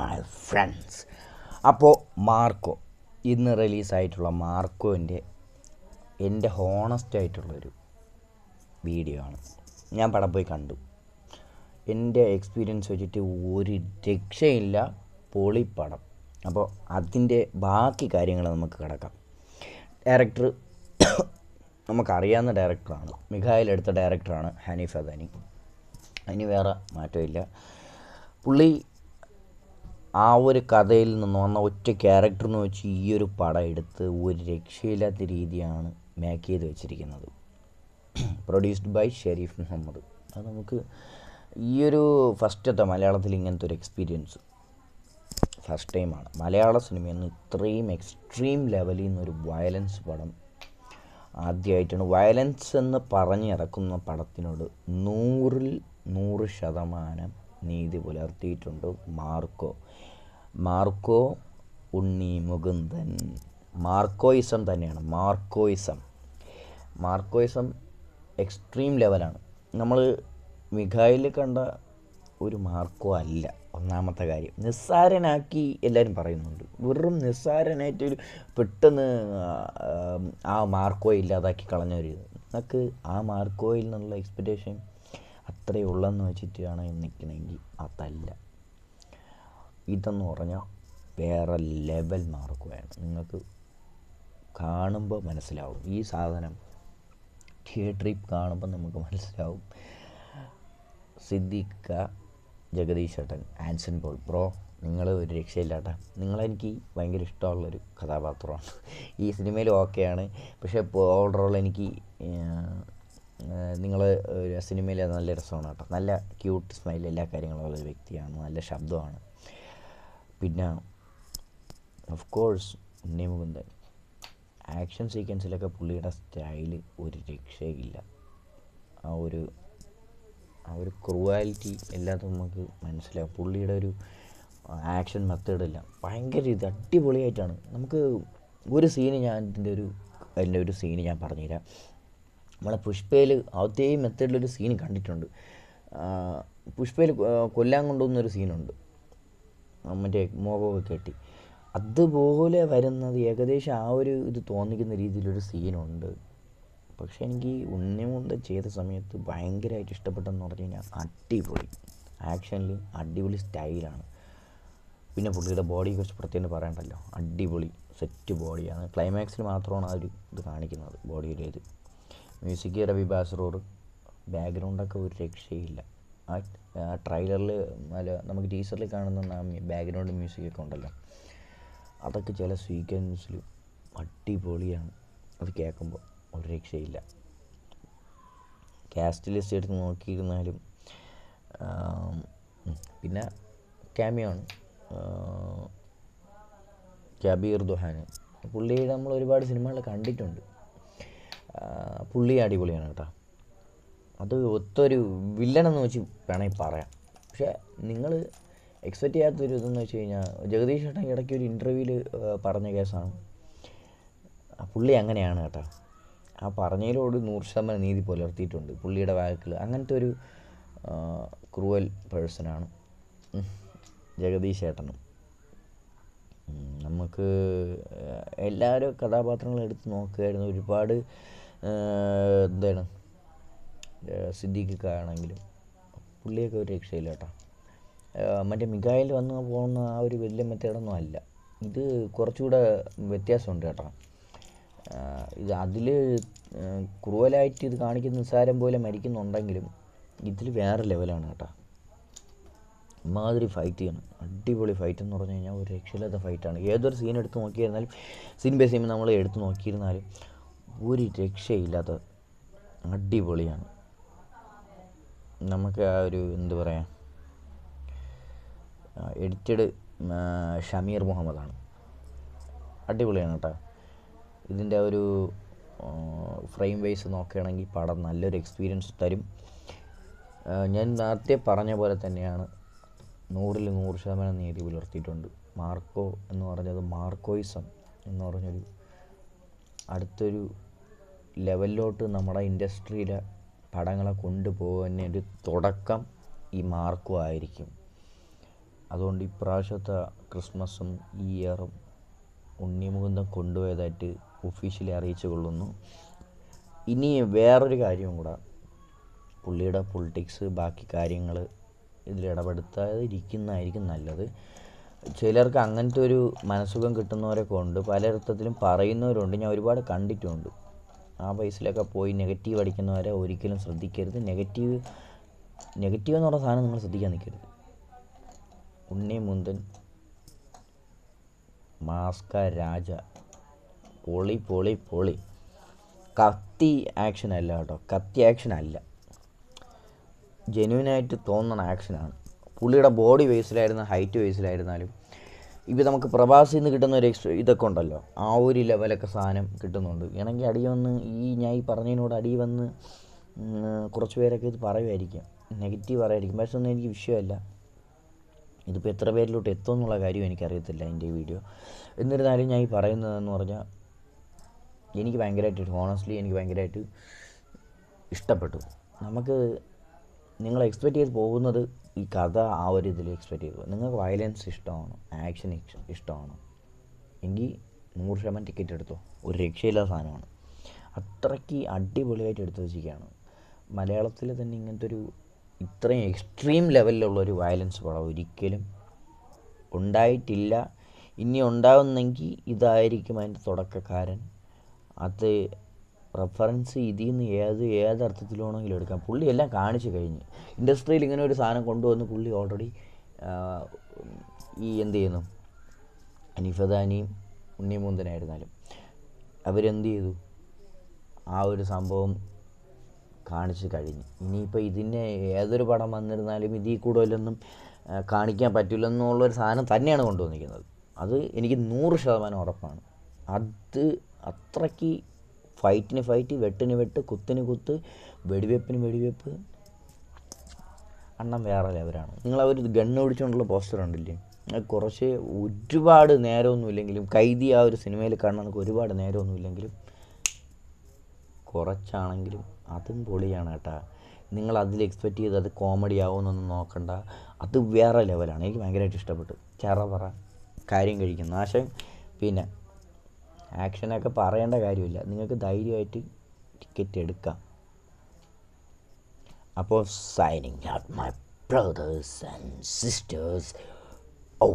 My friends. അപ്പോൾ Marco ഇന്ന് റിലീസായിട്ടുള്ള മാർക്കോൻ്റെ എൻ്റെ ഹോണസ്റ്റ് ആയിട്ടുള്ളൊരു വീഡിയോ ആണ്. ഞാൻ പടം പോയി കണ്ടു. എൻ്റെ എക്സ്പീരിയൻസ് വെച്ചിട്ട് ഒരു രക്ഷയില്ല, പൊളിപ്പടം. അപ്പോൾ അതിൻ്റെ ബാക്കി കാര്യങ്ങൾ നമുക്ക് കിടക്കാം. ഡയറക്ടർ നമുക്കറിയാവുന്ന ഡയറക്ടറാണ്, മിഖായിൽ എടുത്ത ഡയറക്ടറാണ് ഹനീഫ് അദാനി. അതിന് വേറെ മാറ്റമില്ല. പുള്ളി ആ ഒരു കഥയിൽ നിന്ന് വന്ന ഒറ്റ ക്യാരക്ടറിന് വെച്ച് ഈ ഒരു പടം എടുത്ത് ഒരു രക്ഷയില്ലാത്ത രീതിയാണ് മേക്ക് ചെയ്ത് വെച്ചിരിക്കുന്നത്. Produced by Sharif Muhammad. അത് നമുക്ക് ഈ ഒരു ഫസ്റ്റത്തെ മലയാളത്തിൽ ഇങ്ങനത്തെ ഒരു എക്സ്പീരിയൻസ് ഫസ്റ്റ് ടൈമാണ്. മലയാള സിനിമയിൽ നിന്ന് ഇത്രയും എക്സ്ട്രീം ലെവലിൽ നിന്നൊരു വയലൻസ് പടം ആദ്യമായിട്ടാണ്. വയലൻസ് എന്ന് പറഞ്ഞിറക്കുന്ന പടത്തിനോട് 100% നീതി പുലർത്തിയിട്ടുണ്ട് മാർക്കോ ഉണ്ണി മുകുന്ദൻ. മാർക്കോയിസം തന്നെയാണ്. മാർക്കോയിസം എക്സ്ട്രീം ലെവലാണ്. നമ്മൾ മിഖായിൽ കണ്ട ഒരു മാർക്കോ അല്ല. ഒന്നാമത്തെ കാര്യം, നിസ്സാരനാക്കി എല്ലാവരും പറയുന്നുണ്ട്. വെറും നിസ്സാരനായിട്ടൊരു പെട്ടെന്ന് ആ മാർക്കോ ഇല്ലാതാക്കി കളഞ്ഞൊരു നമുക്ക് ആ മാർക്കോയിൽ നിന്നുള്ള എക്സ്പെക്റ്റേഷൻ അത്രയേ ഉള്ളെന്ന് വെച്ചിട്ടാണ് നിൽക്കണമെങ്കിൽ അതല്ല. ഇതെന്ന് പറഞ്ഞാൽ വേറെ ലെവൽ മാർക്കോയാണ്. നിങ്ങൾക്ക് കാണുമ്പോൾ മനസ്സിലാവും. ഈ സാധനം തിയേറ്ററിൽ കാണുമ്പോൾ നമുക്ക് മനസ്സിലാവും. സിദ്ദിഖ, ജഗദീഷ് ചേട്ടൻ, ആൻസൺ പോൾ ബ്രോ, നിങ്ങൾ ഒരു രക്ഷയില്ലാട്ടാ. നിങ്ങളെനിക്ക് ഭയങ്കര ഇഷ്ടമുള്ളൊരു കഥാപാത്രമാണ്. ഈ സിനിമയിൽ ഓക്കെയാണ്, പക്ഷേ ഓവറോൾ എനിക്ക് നിങ്ങൾ സിനിമയിൽ നല്ല രസമാണ് കേട്ടോ. നല്ല ക്യൂട്ട് സ്മൈൽ, എല്ലാ കാര്യങ്ങളും ഉള്ളൊരു വ്യക്തിയാണ്. നല്ല ശബ്ദമാണ്. പിന്നെ of course Unni Mukundan. Action സീക്വൻസിലൊക്കെ പുള്ളിയുടെ സ്റ്റൈല് ഒരു രക്ഷയില്ല. ആ ഒരു ക്രൂവാലിറ്റി എല്ലാതും നമുക്ക് മനസ്സിലാവും. പുള്ളിയുടെ ഒരു ആക്ഷൻ മെത്തേഡല്ല ഭയങ്കര അടിപൊളിയായിട്ടാണ്. നമുക്ക് ഒരു സീന് അതിൻ്റെ ഒരു സീന് ഞാൻ പറഞ്ഞുതരാം. നമ്മളെ പുഷ്പയിൽ അതേ മെത്തേഡിലൊരു സീൻ കണ്ടിട്ടുണ്ട്. പുഷ്പയിൽ കൊല്ലാൻ കൊണ്ടുവന്നൊരു സീനുണ്ട്, മറ്റേ മോഹമൊക്കെ കെട്ടി. അതുപോലെ വരുന്നത് ഏകദേശം ആ ഒരു ഇത് തോന്നിക്കുന്ന രീതിയിലൊരു സീനുണ്ട്. പക്ഷേ എനിക്ക് ഉണ്ണി മുകുന്ദൻ ചെയ്ത സമയത്ത് ഭയങ്കരമായിട്ട് ഇഷ്ടപ്പെട്ടെന്ന് പറഞ്ഞു കഴിഞ്ഞാൽ അടിപൊളി ആക്ഷനിൽ അടിപൊളി സ്റ്റൈലാണ്. പിന്നെ പുള്ളിയുടെ ബോഡിയെ കുറിച്ച് പ്രത്യേകം പറയണ്ടല്ലോ, അടിപൊളി സെറ്റ് ബോഡിയാണ്. ക്ലൈമാക്സിൽ മാത്രമാണ് ആ ഒരു ഇത് കാണിക്കുന്നത്, ബോഡിയുടെ ഇത്. മ്യൂസിക് രവി ബാസ്റൂർ. ബാക്ക്ഗ്രൗണ്ടൊക്കെ ഒരു രക്ഷയില്ല. ആ ട്രെയിലറിൽ നമുക്ക് ടീസറിൽ കാണുന്ന ബാക്ക്ഗ്രൗണ്ട് മ്യൂസിക്കൊക്കെ ഉണ്ടല്ലോ, അതൊക്കെ ചില സീക്വൻസിൽ അടിപൊളിയാണ്. അത് കേൾക്കുമ്പോൾ ഒരു രക്ഷയില്ല. കാസ്റ്റ് ലിസ്റ്റ് എടുത്ത് നോക്കിയിരുന്നാലും പിന്നെ ക്യാമിയോ ആണ് കബീർ ദുഹാൻ. പുള്ളിയുടെ നമ്മൾ ഒരുപാട് സിനിമകൾ കണ്ടിട്ടുണ്ട്. പുള്ളി അടിപൊളിയാണ് കേട്ടോ. അത് ഒത്തൊരു വില്ലനെന്ന് വെച്ച് വേണമെങ്കിൽ പറയാം. പക്ഷേ നിങ്ങൾ എക്സ്പെക്റ്റ് ചെയ്യാത്തൊരു ഇതെന്ന് വെച്ച് കഴിഞ്ഞാൽ, ജഗദീഷ് ചേട്ടൻ ഇടയ്ക്ക് ഒരു ഇൻ്റർവ്യൂവിൽ പറഞ്ഞ കേസാണ്. പുള്ളി അങ്ങനെയാണ് കേട്ടോ. ആ പറഞ്ഞതിലോട് 100% നീതി പുലർത്തിയിട്ടുണ്ട് പുള്ളിയുടെ വാക്കുകൾ. അങ്ങനത്തെ ഒരു ക്രൂവൽ പേഴ്സണാണ് ജഗദീഷ് ചേട്ടനും. നമുക്ക് എല്ലാവരും കഥാപാത്രങ്ങളും എടുത്ത് നോക്കുകയായിരുന്നു. ഒരുപാട് സിദ്ദീഖ് ആണെങ്കിലും പുള്ളിയൊക്കെ ഒരു രക്ഷയില്ല കേട്ടോ. മറ്റേ മിഖായിൽ വന്ന് പോകുന്ന ആ ഒരു വലിയ മെത്തേഡൊന്നും അല്ല. ഇത് കുറച്ചുകൂടെ വ്യത്യാസമുണ്ട് കേട്ടോ. ഇത് അതിൽ ക്രൂവലായിട്ട് ഇത് കാണിക്കുന്ന നിസ്സാരം പോലെ മരിക്കുന്നുണ്ടെങ്കിലും ഇതിൽ വേറെ ലെവലാണ് കേട്ടോ. ഇമാതിരി ഫൈറ്റ് ചെയ്യണം, അടിപൊളി ഫൈറ്റ് എന്ന് പറഞ്ഞു കഴിഞ്ഞാൽ ഒരു രക്ഷയില്ലാത്ത ഫൈറ്റാണ്. ഏതൊരു സീൻ എടുത്ത് നോക്കിയിരുന്നാലും, സീൻ ബൈ സീൻ നമ്മൾ എടുത്ത് നോക്കിയിരുന്നാലും ഒരു രക്ഷയില്ലാത്ത അടിപൊളിയാണ്. നമുക്ക് ആ ഒരു എന്ത് പറയാം, എഡിറ്റഡ് ഷമീർ മുഹമ്മദാണ്. അടിപൊളിയാണ് കേട്ടോ. ഇതിൻ്റെ ഒരു ഫ്രെയിം വൈസ് നോക്കുകയാണെങ്കിൽ പടം നല്ലൊരു എക്സ്പീരിയൻസ് തരും. ഞാൻ നേരത്തെ പറഞ്ഞ പോലെ തന്നെയാണ്, 100% നീതി പുലർത്തിയിട്ടുണ്ട്. മാർക്കോ എന്ന് പറഞ്ഞത്, മാർക്കോയിസം എന്ന് പറഞ്ഞൊരു അടുത്തൊരു ലെവലിലോട്ട് നമ്മുടെ ഇൻഡസ്ട്രിയിലെ പടങ്ങളെ കൊണ്ടുപോകുന്ന ഒരു തുടക്കം ഈ മാർക്കോ ആയിരിക്കും. അതുകൊണ്ട് ഇപ്രാവശ്യത്തെ ക്രിസ്മസും ഈ ഇയറും ഉണ്ണിമുകുന്ദൻ കൊണ്ടുപോയതായിട്ട് ഒഫീഷ്യലി അറിയിച്ചു കൊള്ളുന്നു. ഇനി വേറൊരു കാര്യവും കൂടെ, പുള്ളിയുടെ പൊളിറ്റിക്സ് ബാക്കി കാര്യങ്ങൾ ഇതിൽ ഇടപെടുത്താതിരിക്കുന്നതായിരിക്കും നല്ലത്. ചിലർക്ക് അങ്ങനത്തെ ഒരു മനസ്സുഖം കിട്ടുന്നവരൊക്കെ ഉണ്ട്, പലയിടത്തിലും പറയുന്നവരുണ്ട്, ഞാൻ ഒരുപാട് കണ്ടിട്ടുമുണ്ട്. ആ വയസ്സിലൊക്കെ പോയി നെഗറ്റീവ് അടിക്കുന്നവരെ ഒരിക്കലും ശ്രദ്ധിക്കരുത്. നെഗറ്റീവ് എന്ന് പറഞ്ഞ സാധനം നിങ്ങൾ ശ്രദ്ധിക്കാൻ നിൽക്കരുത്. ഉണ്ണിമുകുന്ദൻ മാസ്ക രാജ, പൊളി പൊളി പൊളി. കത്തി ആക്ഷൻ അല്ല കേട്ടോ, കത്തി ആക്ഷൻ അല്ല, ജെന്യൂനായിട്ട് തോന്നുന്ന ആക്ഷനാണ്. പുള്ളിയുടെ ബോഡി ബേസിലായിരുന്ന ഹൈറ്റ് ബേസിലായിരുന്നാലും ഇപ്പോൾ നമുക്ക് പ്രവാസിൽ നിന്ന് കിട്ടുന്ന ഒരു ഇതൊക്കെ ഉണ്ടല്ലോ, ആ ഒരു ലെവലൊക്കെ സാധനം കിട്ടുന്നുണ്ട്. ആണെങ്കിൽ അടി വന്ന് ഞാൻ ഈ പറഞ്ഞതിനോട് അടി വന്ന് കുറച്ച് പേരൊക്കെ ഇത് പറയുമായിരിക്കും, നെഗറ്റീവ് പറയുമായിരിക്കും. പക്ഷെ ഒന്നും എനിക്ക് വിഷയമല്ല. ഇതിപ്പോൾ എത്ര പേരിലോട്ട് എത്തുമെന്നുള്ള കാര്യം എനിക്കറിയത്തില്ല എൻ്റെ ഈ വീഡിയോ. എന്നിരുന്നാലും ഞാൻ ഈ പറയുന്നതെന്ന് പറഞ്ഞാൽ എനിക്ക് ഭയങ്കരമായിട്ട്, ഹോണസ്റ്റ്ലി എനിക്ക് ഭയങ്കരമായിട്ട് ഇഷ്ടപ്പെട്ടു. നമുക്ക് നിങ്ങൾ എക്സ്പെക്റ്റ് ചെയ്ത് പോകുന്നത് ഈ കഥ ആ ഒരു ഇതിൽ എക്സ്പെക്റ്റ് ചെയ്തു. നിങ്ങൾക്ക് വയലൻസ് ഇഷ്ടമാണ്, ആക്ഷൻ ഇഷ്ടമാണ് എങ്കിൽ 100% ടിക്കറ്റ് എടുത്തോ, ഒരു രക്ഷയില്ലാത്ത സാധനമാണ്. അത്രയ്ക്ക് അടിപൊളിയായിട്ട് എടുത്തു വെച്ചിരിക്കുകയാണ്. മലയാളത്തിൽ തന്നെ ഇങ്ങനത്തെ ഒരു ഇത്രയും എക്സ്ട്രീം ലെവലിലുള്ളൊരു വയലൻസ് പടം ഒരിക്കലും ഉണ്ടായിട്ടില്ല. ഇനി ഉണ്ടാകുന്നെങ്കിൽ ഇതായിരിക്കും അതിൻ്റെ തുടക്കക്കാരൻ. അത് റെഫറൻസ് ഇതിൽ നിന്ന് ഏതർത്ഥത്തിലാണെങ്കിലും എടുക്കാം. പുള്ളി എല്ലാം കാണിച്ചു കഴിഞ്ഞ് ഇൻഡസ്ട്രിയിൽ ഇങ്ങനെ ഒരു സാധനം കൊണ്ടുവന്ന് പുള്ളി ഓൾറെഡി ഈ എന്ത് ചെയ്യുന്നു, നിഫദാനിയും ഉണ്ണിമുകുന്ദനായിരുന്നാലും അവരെന്ത് ചെയ്തു, ആ ഒരു സംഭവം കാണിച്ചു കഴിഞ്ഞ്. ഇനിയിപ്പോൾ ഇതിനെ ഏതൊരു പടം വന്നിരുന്നാലും ഇതിൽ കൂടുതലൊന്നും കാണിക്കാൻ പറ്റില്ലെന്നുള്ളൊരു സാധനം തന്നെയാണ് കൊണ്ടുവന്നിരിക്കുന്നത്. അത് എനിക്ക് 100% ഉറപ്പാണ്. അത് അത്രയ്ക്ക് ഫൈറ്റിന് ഫൈറ്റ്, വെട്ടിന് വെട്ട്, കുത്തിന് കുത്ത്, വെടിവെപ്പിന് വെടിവെപ്പ്, അണ്ണം വേറെ ലെവലാണ്. നിങ്ങളവർ ഗണ്ണ് പിടിച്ചുകൊണ്ടുള്ള പോസ്റ്റർ ഉണ്ടില്ലേ, അത് കുറച്ച് ഒരുപാട് നേരമൊന്നും ഇല്ലെങ്കിലും, കൈദി ആ ഒരു സിനിമയിൽ കാണുന്ന ഒരുപാട് നേരമൊന്നും ഇല്ലെങ്കിലും കുറച്ചാണെങ്കിലും അതും പൊളിയാണ് കേട്ടോ. നിങ്ങൾ അതിൽ എക്സ്പെക്റ്റ് ചെയ്ത് അത് കോമഡി ആവുമെന്നൊന്നും നോക്കണ്ട, അത് വേറെ ലെവലാണ്. എനിക്ക് ഭയങ്കരമായിട്ട് ഇഷ്ടപ്പെട്ടു. പറ കാര്യം കഴിക്കുന്ന ആശയം. പിന്നെ ആക്ഷനൊക്കെ പറയേണ്ട കാര്യമില്ല, നിങ്ങൾക്ക് ധൈര്യമായിട്ട് ടിക്കറ്റ് എടുക്കാം. അപ്പോൾ signing out my brothers and sisters. Oh